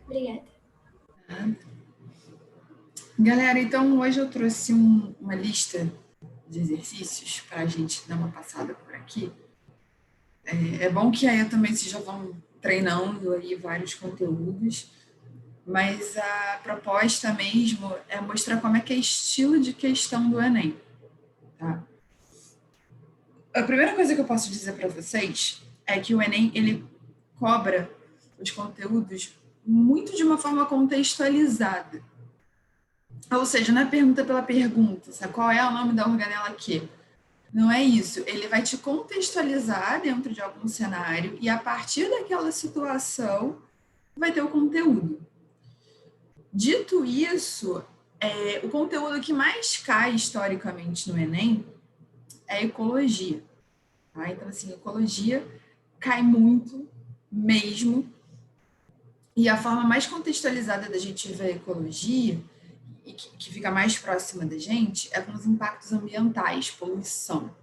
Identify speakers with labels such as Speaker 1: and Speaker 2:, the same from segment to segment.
Speaker 1: Obrigada.
Speaker 2: Galera, então hoje eu trouxe uma lista de exercícios para a gente dar uma passada por aqui. É bom que aí também vocês já vão treinando aí vários conteúdos, mas a proposta mesmo é mostrar como é que é estilo de questão do Enem, tá? A primeira coisa que eu posso dizer para vocês é que o Enem, ele cobra os conteúdos muito de uma forma contextualizada. Ou seja, não é pergunta pela pergunta, sabe? Qual é o nome da organela aqui? Não é isso. Ele vai te contextualizar dentro de algum cenário e a partir daquela situação vai ter o conteúdo. Dito isso, o conteúdo que mais cai historicamente no Enem é ecologia. Tá? Então, assim, ecologia cai muito mesmo. E a forma mais contextualizada da gente ver a ecologia e que fica mais próxima da gente é com os impactos ambientais, poluição.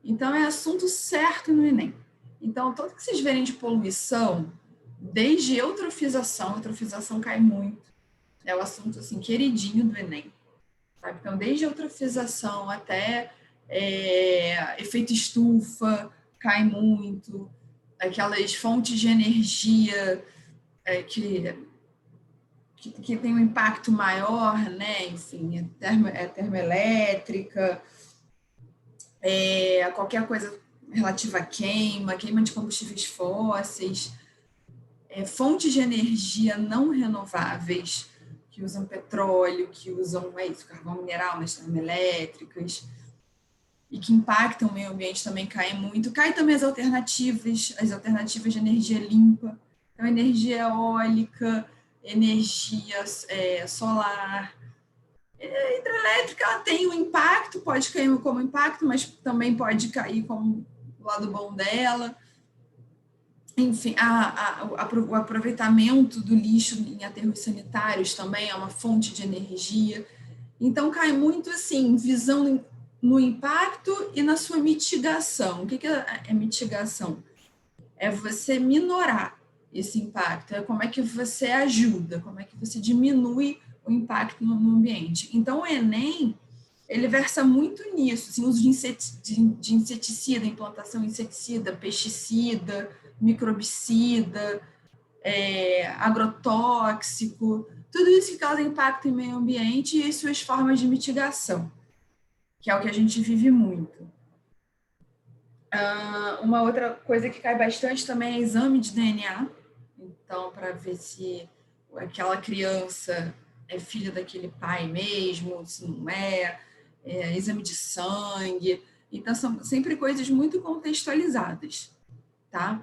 Speaker 2: Então, é assunto certo no Enem. Então, tudo que vocês verem de poluição, desde eutrofização cai muito. É o assunto, assim, queridinho do Enem. Sabe? Então, desde eutrofização até efeito estufa, cai muito. Aquelas fontes de energia que tem um impacto maior, né? Enfim, termoelétrica, qualquer coisa relativa à queima de combustíveis fósseis, fontes de energia não renováveis, que usam petróleo, que usam carvão mineral nas termoelétricas, e que impactam o meio ambiente também caem muito. Cai também as alternativas de energia limpa, então energia eólica, energia solar. A hidrelétrica ela tem um impacto, pode cair como impacto, mas também pode cair como o lado bom dela. Enfim, o aproveitamento do lixo em aterros sanitários também é uma fonte de energia. Então, cai muito assim, visão no impacto e na sua mitigação. O que é mitigação? É você minorar esse impacto, é como é que você ajuda, como é que você diminui o impacto no ambiente. Então, o Enem, ele versa muito nisso, assim, uso de inseticida, implantação de inseticida, pesticida, microbicida, agrotóxico, tudo isso que causa impacto em meio ambiente e suas formas de mitigação, que é o que a gente vive muito. Uma outra coisa que cai bastante também é exame de DNA, então, para ver se aquela criança é filha daquele pai mesmo, se não exame de sangue. Então, são sempre coisas muito contextualizadas, tá?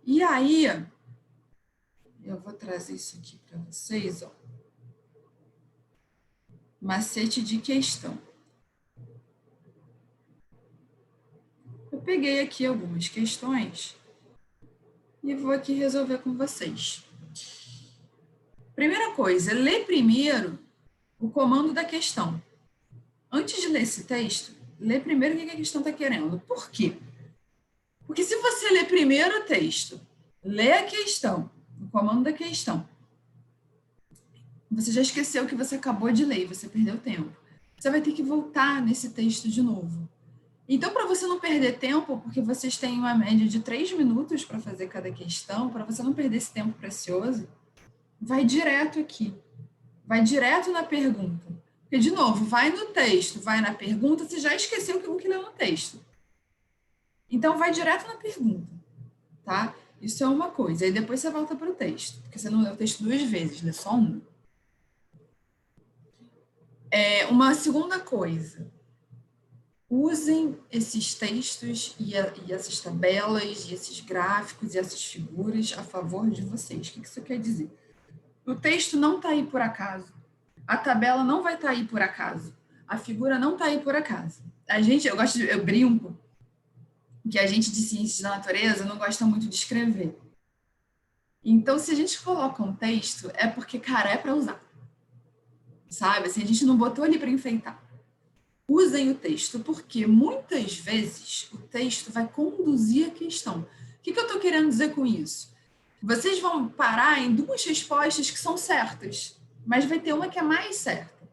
Speaker 2: E aí, eu vou trazer isso aqui para vocês, ó. Macete de questão. Eu peguei aqui algumas questões e vou aqui resolver com vocês. Primeira coisa, lê primeiro o comando da questão. Antes de ler esse texto, lê primeiro o que a questão está querendo. Por quê? Porque se você ler primeiro o texto, lê a questão, o comando da questão, você já esqueceu o que você acabou de ler, você perdeu tempo. Você vai ter que voltar nesse texto de novo. Então, para você não perder tempo, porque vocês têm uma média de 3 minutos para fazer cada questão, para você não perder esse tempo precioso, vai direto aqui. Vai direto na pergunta. Porque, de novo, vai no texto, vai na pergunta, você já esqueceu o que leu no texto. Então, vai direto na pergunta, tá? Isso é uma coisa. Aí depois você volta para o texto, porque você não leu o texto 2 vezes, lê só uma. Uma segunda coisa. Usem esses textos e essas tabelas, e esses gráficos e essas figuras a favor de vocês. O que isso quer dizer? O texto não está aí por acaso. A tabela não vai estar aí por acaso. A figura não está aí por acaso. Eu brinco que a gente de ciências da natureza não gosta muito de escrever. Então, se a gente coloca um texto, é porque, cara, é para usar. Sabe? Assim, a gente não botou ali para enfeitar. Usem o texto, porque muitas vezes o texto vai conduzir a questão. O que eu estou querendo dizer com isso? Vocês vão parar em duas respostas que são certas, mas vai ter uma que é mais certa.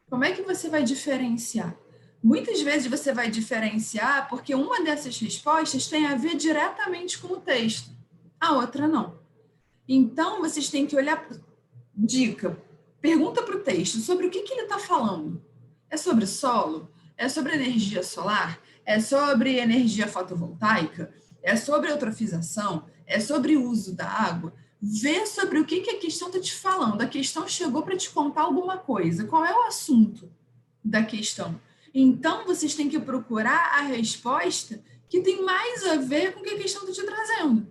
Speaker 2: Como é que você vai diferenciar? Muitas vezes você vai diferenciar porque uma dessas respostas tem a ver diretamente com o texto, a outra não. Então, vocês têm que olhar. Dica: pergunta para o texto sobre o que ele está falando. É sobre solo? É sobre energia solar? É sobre energia fotovoltaica? É sobre eutrofização? É sobre o uso da água? Vê sobre o que a questão está te falando. A questão chegou para te contar alguma coisa. Qual é o assunto da questão? Então, vocês têm que procurar a resposta que tem mais a ver com o que a questão está te trazendo.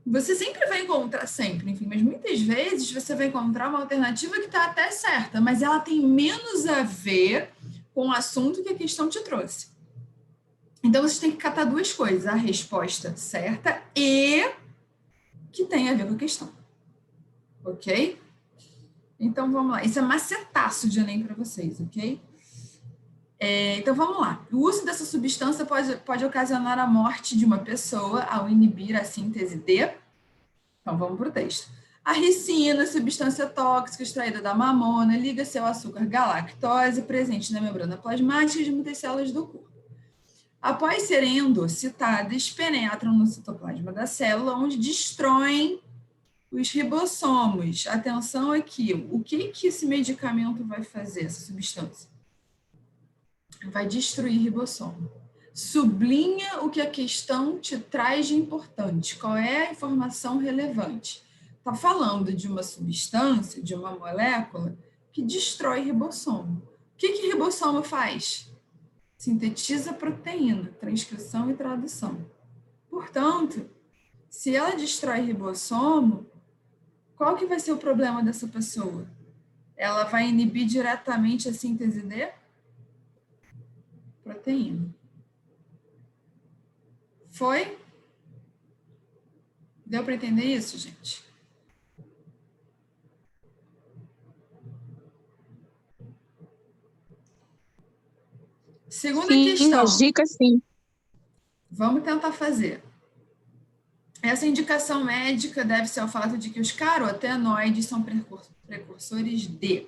Speaker 2: Você sempre vai encontrar, sempre, enfim, mas muitas vezes você vai encontrar uma alternativa que está até certa, mas ela tem menos a ver com o assunto que a questão te trouxe. Então, vocês têm que catar duas coisas: a resposta certa e que tem a ver com a questão. Ok? Então, vamos lá. Isso é macetaço de Enem para vocês, ok? Então, vamos lá. O uso dessa substância pode ocasionar a morte de uma pessoa ao inibir a síntese de... Então, vamos para o texto. A ricina, substância tóxica extraída da mamona, liga-se ao açúcar galactose presente na membrana plasmática de muitas células do corpo. Após serem endocitadas, penetram no citoplasma da célula, onde destroem os ribossomos. Atenção aqui, o que esse medicamento vai fazer, essa substância? Vai destruir ribossomo. Sublinha o que a questão te traz de importante. Qual é a informação relevante? Está falando de uma substância, de uma molécula que destrói ribossomo. O que ribossomo faz? Sintetiza proteína, transcrição e tradução. Portanto, se ela destrói ribossomo, qual que vai ser o problema dessa pessoa? Ela vai inibir diretamente a síntese de proteína. Foi? Deu para entender isso, gente? Segunda questão.
Speaker 3: As dicas, sim.
Speaker 2: Vamos tentar fazer. Essa indicação médica deve-se ao fato de que os carotenoides são precursores de...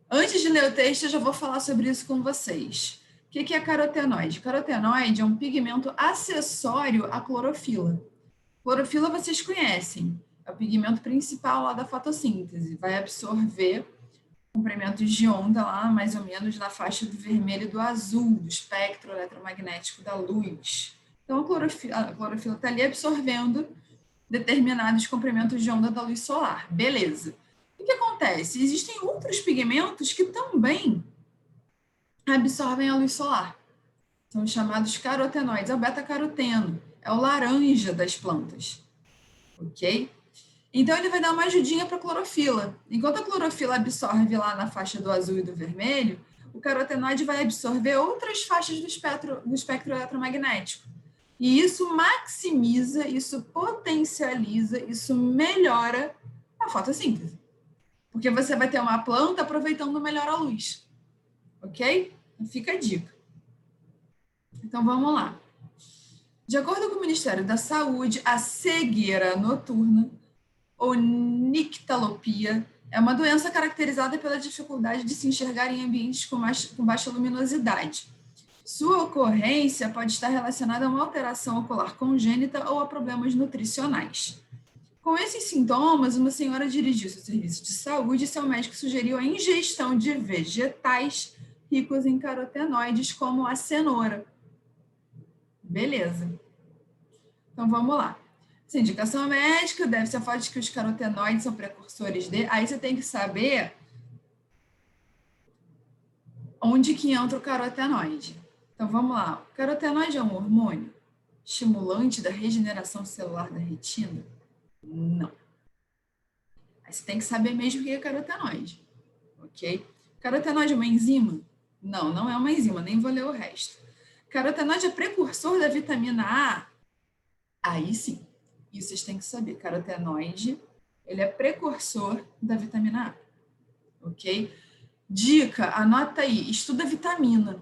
Speaker 2: Antes de ler o texto, eu já vou falar sobre isso com vocês. O que é carotenoide? Carotenoide é um pigmento acessório à clorofila. Clorofila vocês conhecem. É o pigmento principal lá da fotossíntese. Vai absorver comprimentos de onda lá, mais ou menos na faixa do vermelho e do azul, do espectro eletromagnético da luz. Então, a clorofila está ali absorvendo determinados comprimentos de onda da luz solar. Beleza. O que acontece? Existem outros pigmentos que também absorvem a luz solar. São chamados carotenoides. É o beta-caroteno. É o laranja das plantas. Ok? Então, ele vai dar uma ajudinha para a clorofila. Enquanto a clorofila absorve lá na faixa do azul e do vermelho, o carotenoide vai absorver outras faixas do espectro eletromagnético. E isso maximiza, isso potencializa, isso melhora a fotossíntese. Porque você vai ter uma planta aproveitando melhor a luz. Ok? Então, fica a dica. Então, vamos lá. De acordo com o Ministério da Saúde, a cegueira noturna ou nictalopia é uma doença caracterizada pela dificuldade de se enxergar em ambientes com baixa luminosidade. Sua ocorrência pode estar relacionada a uma alteração ocular congênita ou a problemas nutricionais. Com esses sintomas, uma senhora dirigiu-se ao serviço de saúde e seu médico sugeriu a ingestão de vegetais ricos em carotenoides, como a cenoura. Beleza. Então, vamos lá. Essa indicação médica deve-se ao fato de que os carotenoides são precursores de... Aí você tem que saber onde que entra o carotenoide. Então, vamos lá. O carotenoide é um hormônio estimulante da regeneração celular da retina? Não. Aí você tem que saber mesmo o que é carotenoide. Ok? Carotenoide é uma enzima? Não, não é uma enzima, nem vou ler o resto. Carotenoide é precursor da vitamina A? Aí sim. Isso vocês têm que saber. Carotenoide, ele é precursor da vitamina A. Ok? Dica, anota aí, estuda vitamina.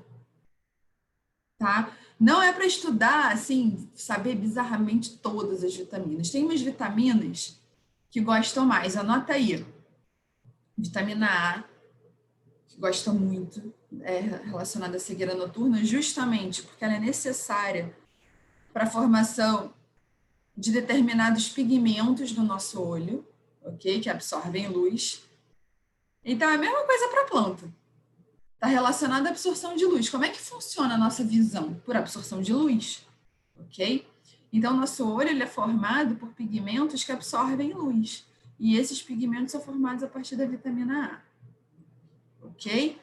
Speaker 2: Tá? Não é para estudar, assim, saber bizarramente todas as vitaminas. Tem umas vitaminas que gostam mais. Anota aí. Vitamina A, que gosta muito, é relacionada à cegueira noturna, justamente porque ela é necessária para a formação de determinados pigmentos do nosso olho, ok? Que absorvem luz. Então, é a mesma coisa para a planta. Está relacionada à absorção de luz. Como é que funciona a nossa visão? Por absorção de luz, ok? Então, nosso olho ele é formado por pigmentos que absorvem luz. E esses pigmentos são formados a partir da vitamina A, ok?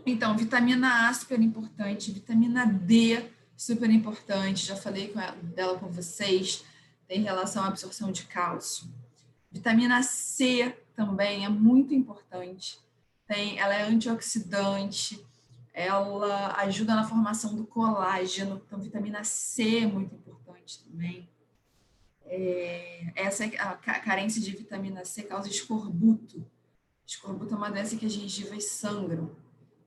Speaker 2: Então, vitamina A, super importante. Vitamina D, super importante. Já falei dela com vocês. Tem relação à absorção de cálcio. Vitamina C também é muito importante. Ela é antioxidante, ela ajuda na formação do colágeno. Então, vitamina C é muito importante também. A carência de vitamina C causa escorbuto. Escorbuto é uma doença que as gengivas sangram.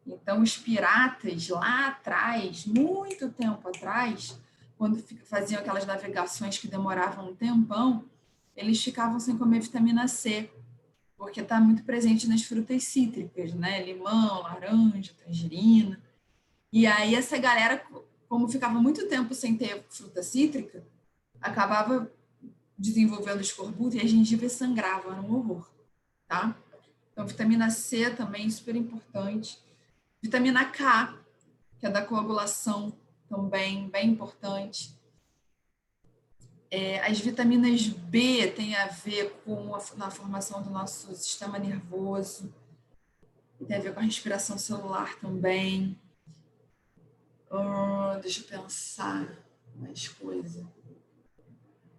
Speaker 2: Então, os piratas lá atrás, muito tempo atrás, quando faziam aquelas navegações que demoravam um tempão, eles ficavam sem comer vitamina C, porque está muito presente nas frutas cítricas, né? Limão, laranja, tangerina. E aí essa galera, como ficava muito tempo sem ter fruta cítrica, acabava desenvolvendo escorbuto e a gengiva sangrava, era um horror, tá? Então, vitamina C também super importante. Vitamina K, que é da coagulação, também bem importante. As vitaminas B têm a ver com na formação do nosso sistema nervoso, tem a ver com a respiração celular também. Deixa eu pensar mais coisa.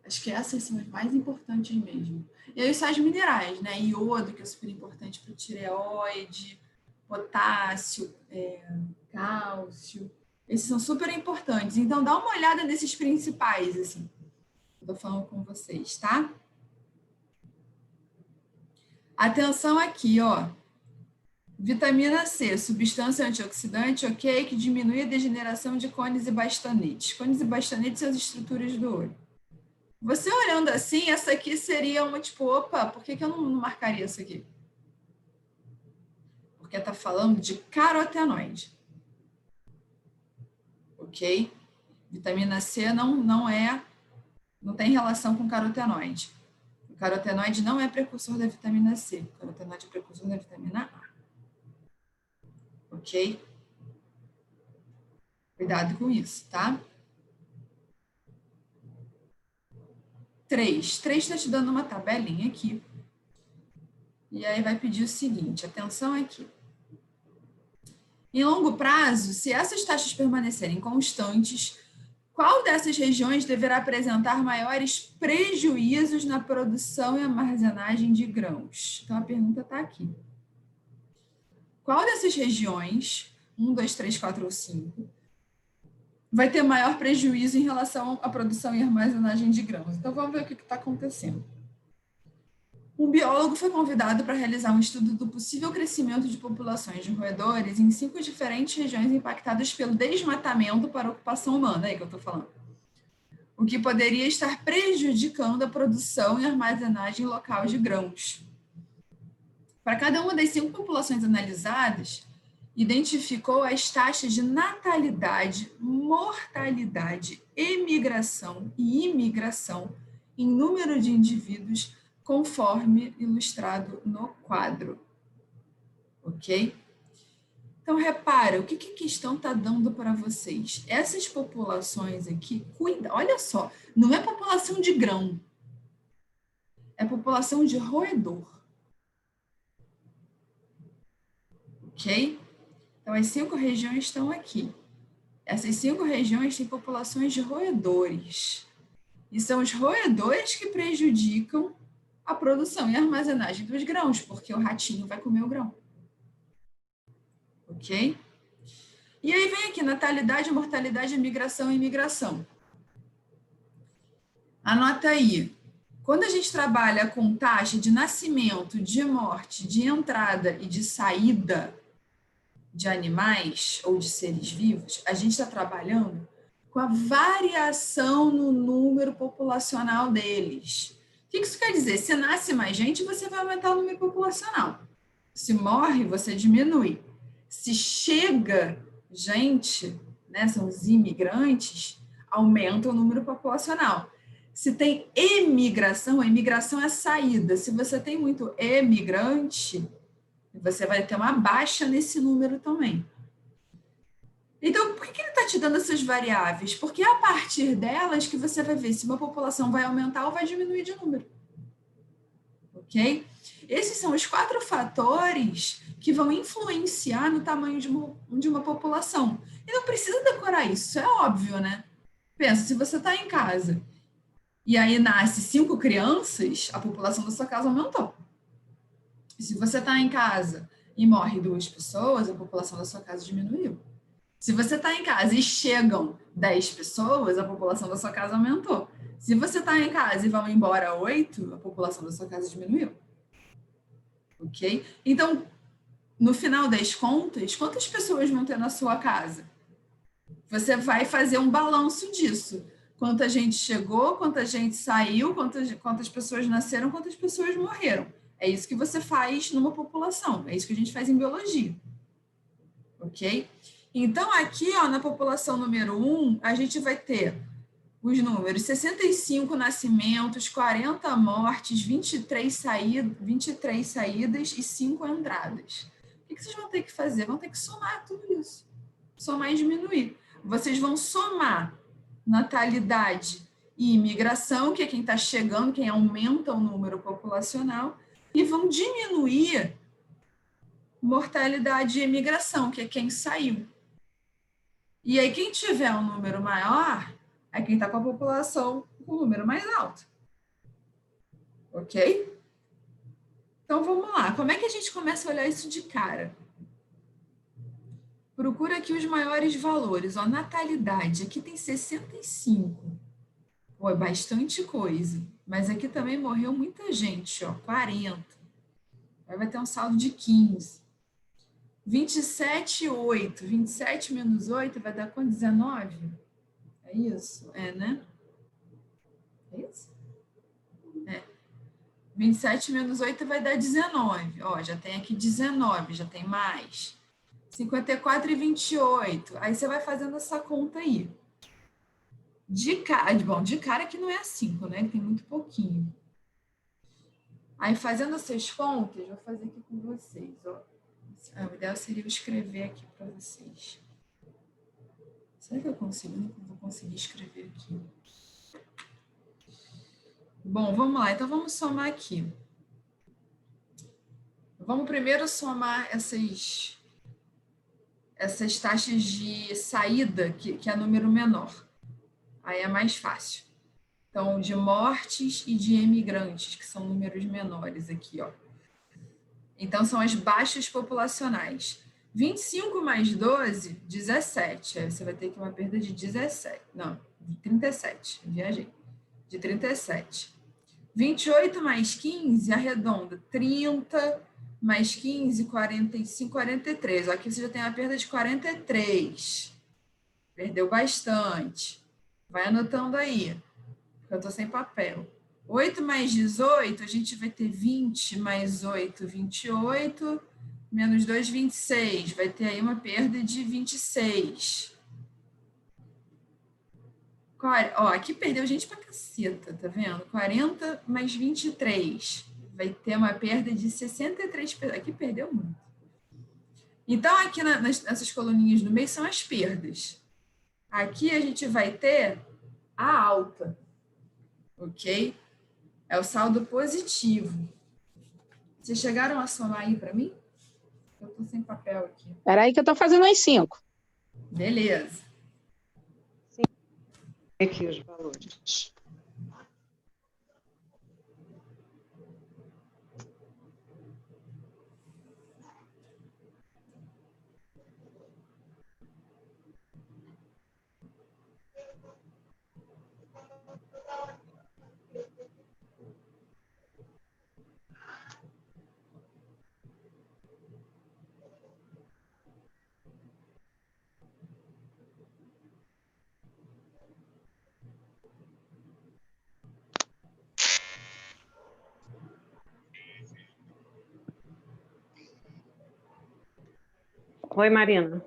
Speaker 2: Acho que essas são as mais importantes mesmo. E aí, os sais minerais, né? Iodo, que é super importante para o tireoide, potássio, cálcio. Esses são super importantes. Então, dá uma olhada nesses principais, assim. Estou falando com vocês, tá? Atenção aqui, ó. Vitamina C, substância antioxidante, ok, que diminui a degeneração de cones e bastonetes. Cones e bastonetes são as estruturas do olho. Você olhando assim, essa aqui seria uma tipo, opa, por que eu não marcaria isso aqui? Porque está falando de carotenoide. Ok? Vitamina C não tem relação com carotenoide. O carotenoide não é precursor da vitamina C. O carotenoide é precursor da vitamina A. Ok? Cuidado com isso, tá? 3 está te dando uma tabelinha aqui. E aí vai pedir o seguinte, atenção aqui. Em longo prazo, se essas taxas permanecerem constantes, qual dessas regiões deverá apresentar maiores prejuízos na produção e armazenagem de grãos? Então, a pergunta está aqui. Qual dessas regiões, 1, 2, 3, 4 ou 5, vai ter maior prejuízo em relação à produção e armazenagem de grãos? Então, vamos ver o que está acontecendo. Um biólogo foi convidado para realizar um estudo do possível crescimento de populações de roedores em 5 diferentes regiões impactadas pelo desmatamento para a ocupação humana, aí que eu estou falando. O que poderia estar prejudicando a produção e armazenagem local de grãos. Para cada uma das 5 populações analisadas, identificou as taxas de natalidade, mortalidade, emigração e imigração em número de indivíduos conforme ilustrado no quadro. Ok? Então, repara, o que a questão está dando para vocês? Essas populações aqui, olha só, não é população de grão, é população de roedor. Ok? Então, as 5 regiões estão aqui. Essas 5 regiões têm populações de roedores. E são os roedores que prejudicam a produção e a armazenagem dos grãos, porque o ratinho vai comer o grão. Ok? E aí vem aqui, natalidade, mortalidade, migração e imigração. Anota aí. Quando a gente trabalha com taxa de nascimento, de morte, de entrada e de saída, de animais ou de seres vivos, a gente está trabalhando com a variação no número populacional deles. O que isso quer dizer? Se nasce mais gente, você vai aumentar o número populacional. Se morre, você diminui. Se chega gente, né, são os imigrantes, aumenta o número populacional. Se tem emigração, a imigração é saída. Se você tem muito emigrante, você vai ter uma baixa nesse número também. Então, por que ele está te dando essas variáveis? Porque é a partir delas que você vai ver se uma população vai aumentar ou vai diminuir de número. Ok? Esses são os 4 fatores que vão influenciar no tamanho de uma população. E não precisa decorar isso é óbvio, né? Pensa, se você está em casa e aí nasce 5 crianças, a população da sua casa aumentou. E se você está em casa e morre 2 pessoas, a população da sua casa diminuiu. Se você está em casa e chegam 10 pessoas, a população da sua casa aumentou. Se você está em casa e vão embora 8, a população da sua casa diminuiu. Ok? Então, no final das contas, quantas pessoas vão ter na sua casa? Você vai fazer um balanço disso. Quanta gente chegou, quanta gente saiu, quantas pessoas nasceram, quantas pessoas morreram. É isso que você faz numa população. É isso que a gente faz em biologia. Ok? Então, aqui, ó, na população número 1, a gente vai ter os números 65 nascimentos, 40 mortes, 23 saídas e 5 entradas. O que vocês vão ter que fazer? Vão ter que somar tudo isso. Somar e diminuir. Vocês vão somar natalidade e imigração, que é quem está chegando, quem aumenta o número populacional, e vão diminuir mortalidade e imigração, que é quem saiu. E aí, quem tiver um número maior é quem está com a população com o número mais alto. Ok? Então, vamos lá. Como é que a gente começa a olhar isso de cara? Procura aqui os maiores valores. Ó, natalidade. Aqui tem 65. Pô, é bastante coisa. Mas aqui também morreu muita gente. Ó, 40. Aí vai ter um saldo de 15. 27, 8. 27 menos 8 vai dar quanto? 19? É isso? É, né? É isso? 27 menos 8 vai dar 19. Ó, já tem aqui 19, já tem mais. 54 e 28. Aí você vai fazendo essa conta aí. De cara que não é 5, né? Que tem muito pouquinho. Aí fazendo essas contas, vou fazer aqui com vocês, ó. O ideal seria eu escrever aqui para vocês. Será que eu consigo? Não vou conseguir escrever aqui. Bom, vamos lá. Então, vamos somar aqui. Vamos primeiro somar essas taxas de saída, que é número menor. Aí é mais fácil. Então, de mortes e de emigrantes, que são números menores aqui, ó. Então, são as baixas populacionais. 25 mais 12, 17. Aí você vai ter aqui uma perda de 17. Não, de 37. Viajei. De 37. 28 mais 15, arredonda. 30 mais 15, 45, 43. Aqui você já tem uma perda de 43. Perdeu bastante. Vai anotando aí, porque eu estou sem papel. 8 mais 18, a gente vai ter 20 mais 8, 28, menos 2, 26. Vai ter aí uma perda de 26. Ó, aqui perdeu gente pra caceta, tá vendo? 40 mais 23. Vai ter uma perda de 63. Aqui perdeu muito. Então, aqui nessas coluninhas do meio são as perdas. Aqui a gente vai ter a alta, ok? É o saldo positivo. Vocês chegaram a somar aí para mim? Eu estou sem papel aqui.
Speaker 3: Espera aí que eu estou fazendo as 5.
Speaker 2: Beleza.
Speaker 3: Aqui os valores. Oi, Marina.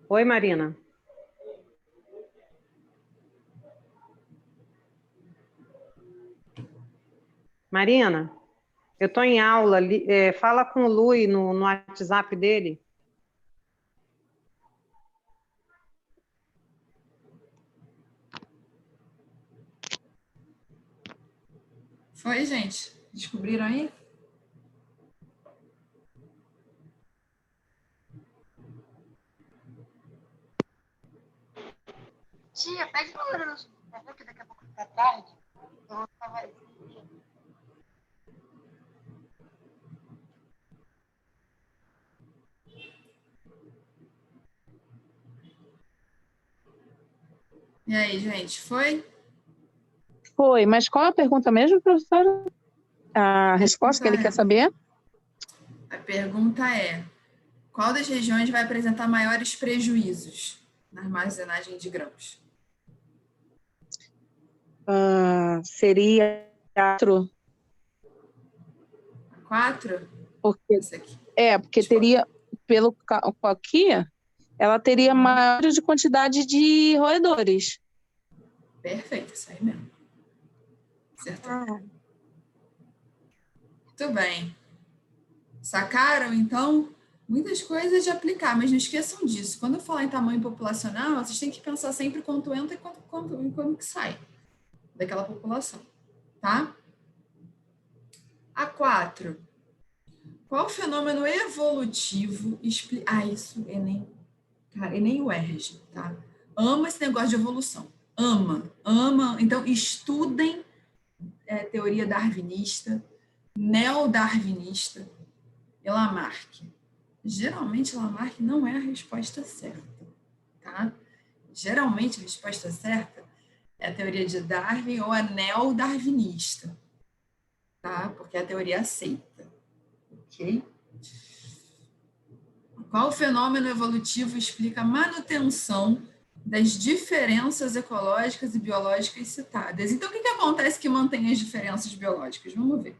Speaker 3: Oi, Marina. Marina, eu estou em aula. Fala com o Lui no WhatsApp dele.
Speaker 2: Foi, gente? Descobriram aí?
Speaker 4: Tia, pede uma hora no supermercado, que daqui a pouco fica tarde. Eu vou ficar vazia.
Speaker 2: E aí, gente, foi?
Speaker 3: Foi, mas qual a pergunta mesmo, professora? A resposta que ele quer saber?
Speaker 2: A pergunta é: qual das regiões vai apresentar maiores prejuízos na armazenagem de grãos?
Speaker 3: Seria 4,
Speaker 2: 4?
Speaker 3: porque
Speaker 2: Essa aqui.
Speaker 3: porque teria, aqui, ela teria maior de quantidade de roedores.
Speaker 2: Perfeito, isso aí mesmo. Acertou. Muito bem. Sacaram, então? Muitas coisas de aplicar, mas não esqueçam disso. Quando eu falar em tamanho populacional, vocês têm que pensar sempre quanto entra e quanto que sai daquela população, tá? A 4. Qual fenômeno evolutivo explica... isso Enem. Cara, Enem UERJ, tá? Ama esse negócio de evolução. Ama. Então, estudem teoria darwinista, neodarwinista e Lamarck. Geralmente, Lamarck não é a resposta certa, tá? Geralmente, a resposta certa é a teoria de Darwin ou a neodarwinista, tá? Porque é a teoria aceita, ok? Qual fenômeno evolutivo explica a manutenção das diferenças ecológicas e biológicas citadas? Então, o que acontece que mantém as diferenças biológicas? Vamos ver.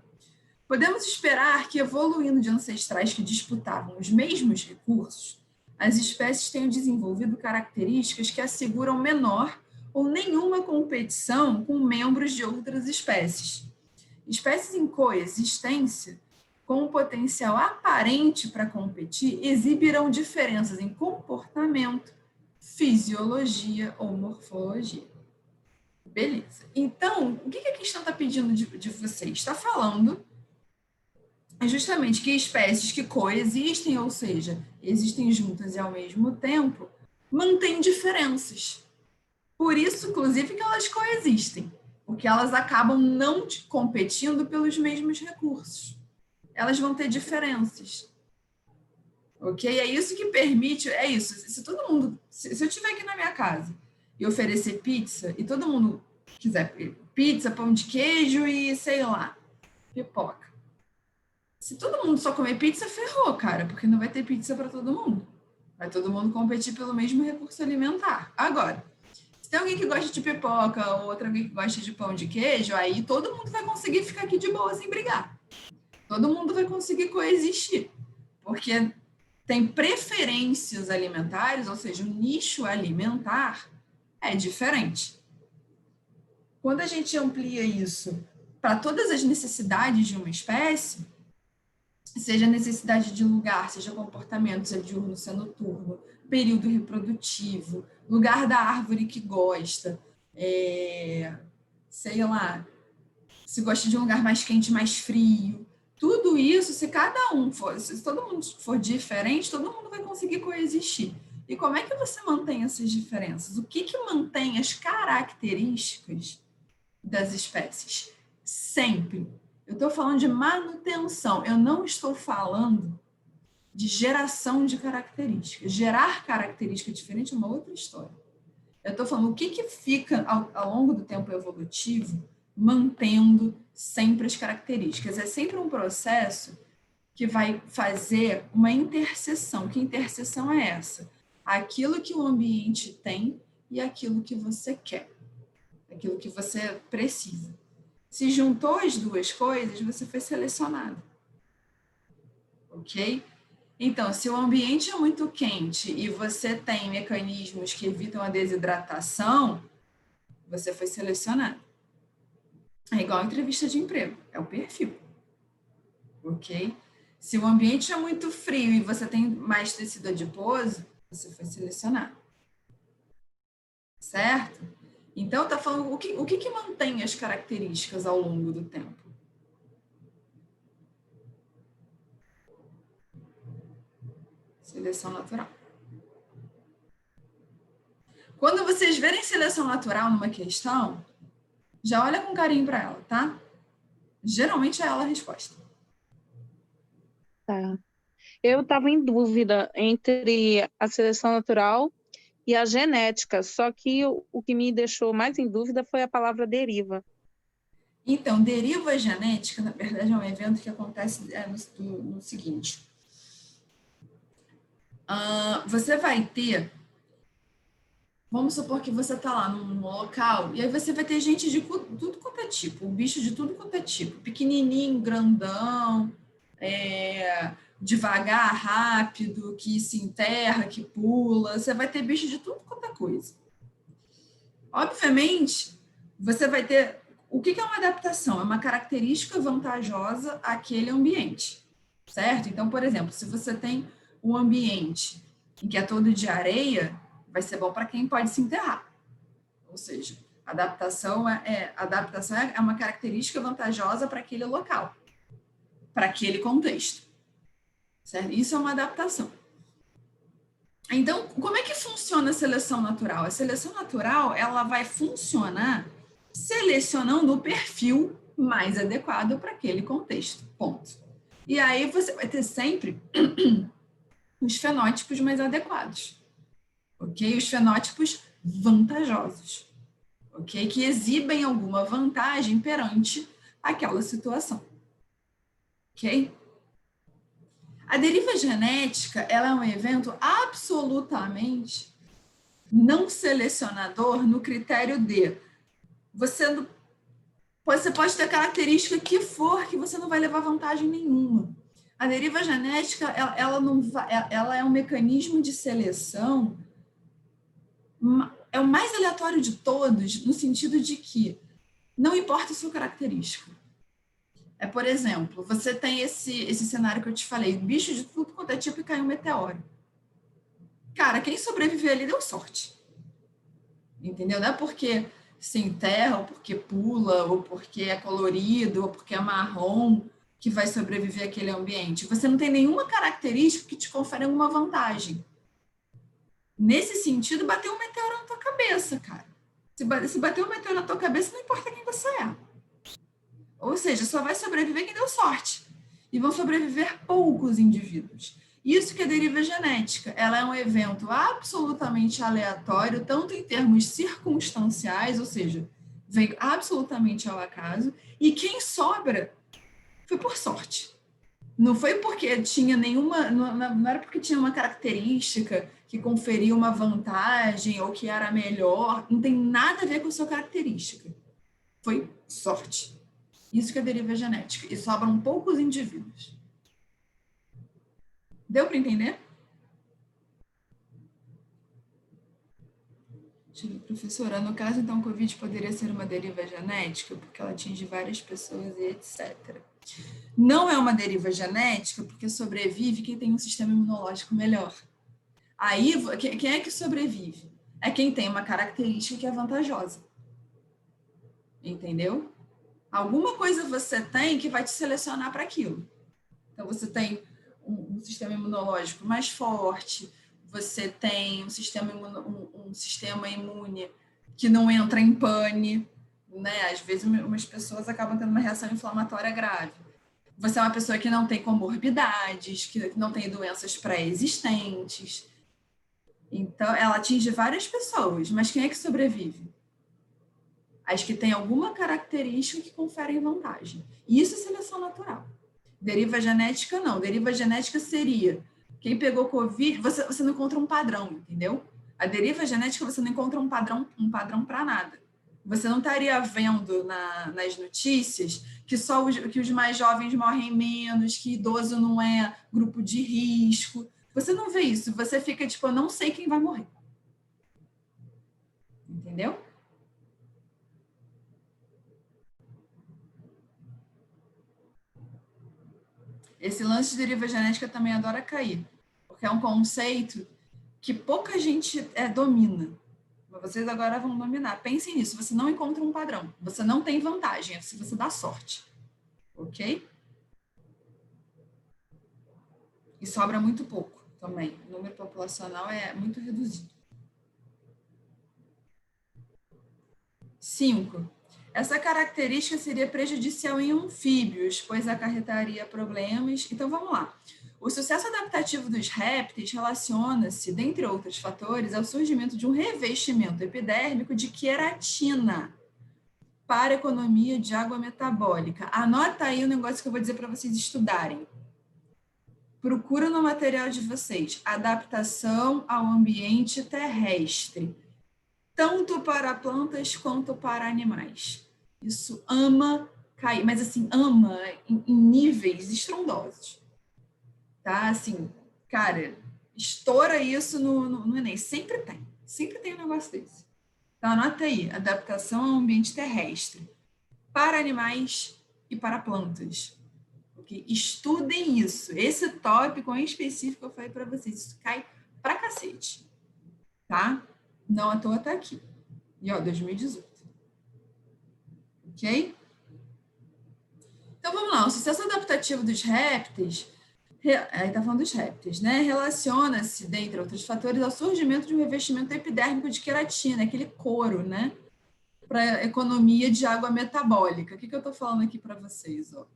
Speaker 2: Podemos esperar que, evoluindo de ancestrais que disputavam os mesmos recursos, as espécies tenham desenvolvido características que asseguram menor ou nenhuma competição com membros de outras espécies. Espécies em coexistência, com um potencial aparente para competir, exibirão diferenças em comportamento, fisiologia ou morfologia. Beleza. Então, o que a questão está pedindo de vocês? Está falando justamente que espécies que coexistem, ou seja, existem juntas e ao mesmo tempo, mantêm diferenças. Por isso, inclusive, que elas coexistem, porque elas acabam não competindo pelos mesmos recursos. Elas vão ter diferenças. Ok? É isso que permite, é isso. Se todo mundo, se eu estiver aqui na minha casa e oferecer pizza, e todo mundo quiser pizza, pão de queijo e, sei lá, pipoca. Se todo mundo só comer pizza, ferrou, cara, porque não vai ter pizza para todo mundo. Vai todo mundo competir pelo mesmo recurso alimentar. Agora, se tem alguém que gosta de pipoca ou outro alguém que gosta de pão de queijo, aí todo mundo vai conseguir ficar aqui de boa sem brigar. Todo mundo vai conseguir coexistir. Porque tem preferências alimentares, ou seja, o nicho alimentar é diferente. Quando a gente amplia isso para todas as necessidades de uma espécie, seja necessidade de lugar, seja comportamento, seja diurno, seja noturno, período reprodutivo, lugar da árvore que gosta, sei lá, se gosta de um lugar mais quente, mais frio. Tudo isso, se cada um for, se todo mundo for diferente, todo mundo vai conseguir coexistir. E como é que você mantém essas diferenças? O que mantém as características das espécies? Sempre. Eu estou falando de manutenção, eu não estou falando de geração de características. Gerar característica diferente é uma outra história. Eu estou falando o que fica ao longo do tempo evolutivo mantendo sempre as características. É sempre um processo que vai fazer uma interseção. Que interseção é essa? Aquilo que o ambiente tem e aquilo que você quer. Aquilo que você precisa. Se juntou as duas coisas, você foi selecionado. ok? Então, se o ambiente é muito quente e você tem mecanismos que evitam a desidratação, você foi selecionado. É igual a entrevista de emprego, é o perfil, ok? Se o ambiente é muito frio e você tem mais tecido adiposo, você foi selecionado, certo? Então, tá falando o que mantém as características ao longo do tempo? Seleção natural. Quando vocês verem seleção natural numa questão, já olha com carinho para ela, tá? Geralmente é ela a resposta.
Speaker 3: Tá. Eu estava em dúvida entre a seleção natural e a genética, só que o que me deixou mais em dúvida foi a palavra deriva.
Speaker 2: Então, deriva genética, na verdade, é um evento que acontece no seguinte. Você vai ter, vamos supor que você está lá num local, e aí você vai ter gente de tudo quanto é tipo, bicho de tudo quanto é tipo, pequenininho, grandão, devagar, rápido, que se enterra, que pula, você vai ter bicho de tudo quanto é coisa. Obviamente, você vai ter... O que é uma adaptação? É uma característica vantajosa àquele ambiente, certo? Então, por exemplo, se você tem um ambiente em que é todo de areia, vai ser bom para quem pode se enterrar. Ou seja, adaptação é uma característica vantajosa para aquele local, para aquele contexto, certo? Isso é uma adaptação. Então, como é que funciona a seleção natural? A seleção natural, ela vai funcionar selecionando o perfil mais adequado para aquele contexto, ponto. E aí você vai ter sempre os fenótipos mais adequados, ok? Os fenótipos vantajosos, ok? Que exibem alguma vantagem perante aquela situação, ok? A deriva genética, ela é um evento absolutamente não selecionador no critério de você pode ter a característica que for que você não vai levar vantagem nenhuma. A deriva genética, ela é um mecanismo de seleção, é o mais aleatório de todos, no sentido de que não importa a sua característica. Por exemplo, você tem esse cenário que eu te falei, bicho de tudo quanto é tipo e caiu um meteoro. Cara, quem sobreviver ali deu sorte. Entendeu? Não é porque se enterra, ou porque pula, ou porque é colorido, ou porque é marrom, que vai sobreviver àquele ambiente. Você não tem nenhuma característica que te confere alguma vantagem. Nesse sentido, bateu um meteoro na tua cabeça, cara. Se bater um meteoro na tua cabeça, não importa quem você é. Ou seja, só vai sobreviver quem deu sorte. E vão sobreviver poucos indivíduos. Isso que é deriva genética. Ela é um evento absolutamente aleatório, tanto em termos circunstanciais, ou seja, veio absolutamente ao acaso, e quem sobra foi por sorte. Não foi porque tinha nenhuma... Não era porque tinha uma característica que conferia uma vantagem ou que era melhor. Não tem nada a ver com a sua característica. Foi sorte. Isso que é deriva genética. E sobram poucos indivíduos. Deu para entender? Professora, no caso, então, o Covid poderia ser uma deriva genética, porque ela atinge várias pessoas e etc. Não é uma deriva genética, porque sobrevive quem tem um sistema imunológico melhor. Aí, quem é que sobrevive? É quem tem uma característica que é vantajosa. Entendeu? Alguma coisa você tem que vai te selecionar para aquilo. Então, você tem um sistema imunológico mais forte, você tem um sistema imune que não entra em pane, né? Às vezes, umas pessoas acabam tendo uma reação inflamatória grave. Você é uma pessoa que não tem comorbidades, que não tem doenças pré-existentes. Então, ela atinge várias pessoas, mas quem é que sobrevive? As que têm alguma característica que conferem vantagem. Isso é seleção natural. Deriva genética, não. Deriva genética seria quem pegou Covid, você não encontra um padrão, entendeu? A deriva genética, você não encontra um padrão para nada. Você não estaria vendo nas notícias que os mais jovens morrem menos, que idoso não é grupo de risco. Você não vê isso, você fica tipo, eu não sei quem vai morrer. Entendeu? Esse lance de deriva genética também adora cair, porque é um conceito que pouca gente domina. Mas vocês agora vão dominar. Pensem nisso, você não encontra um padrão, você não tem vantagem, se você dá sorte. Ok? E sobra muito pouco também. O número populacional é muito reduzido. 5. Essa característica seria prejudicial em anfíbios, pois acarretaria problemas. Então, vamos lá. O sucesso adaptativo dos répteis relaciona-se, dentre outros fatores, ao surgimento de um revestimento epidérmico de queratina para a economia de água metabólica. Anota aí o negócio que eu vou dizer para vocês estudarem. Procura no material de vocês adaptação ao ambiente terrestre, tanto para plantas quanto para animais. Isso ama cair, mas assim, ama em níveis estrondosos. Tá? Assim, cara, estoura isso no Enem. Sempre tem um negócio desse. Então, anota aí, adaptação ao ambiente terrestre, para animais e para plantas. Okay? Estudem isso. Esse tópico em específico eu falei para vocês, isso cai pra cacete. Tá? Não à toa tá aqui. E, ó, 2018. Ok? Então, vamos lá. O sucesso adaptativo dos répteis, aí tá falando dos répteis, né? Relaciona-se, dentre outros fatores, ao surgimento de um revestimento epidérmico de queratina, aquele couro, né? Para economia de água metabólica. O que eu tô falando aqui para vocês, ó?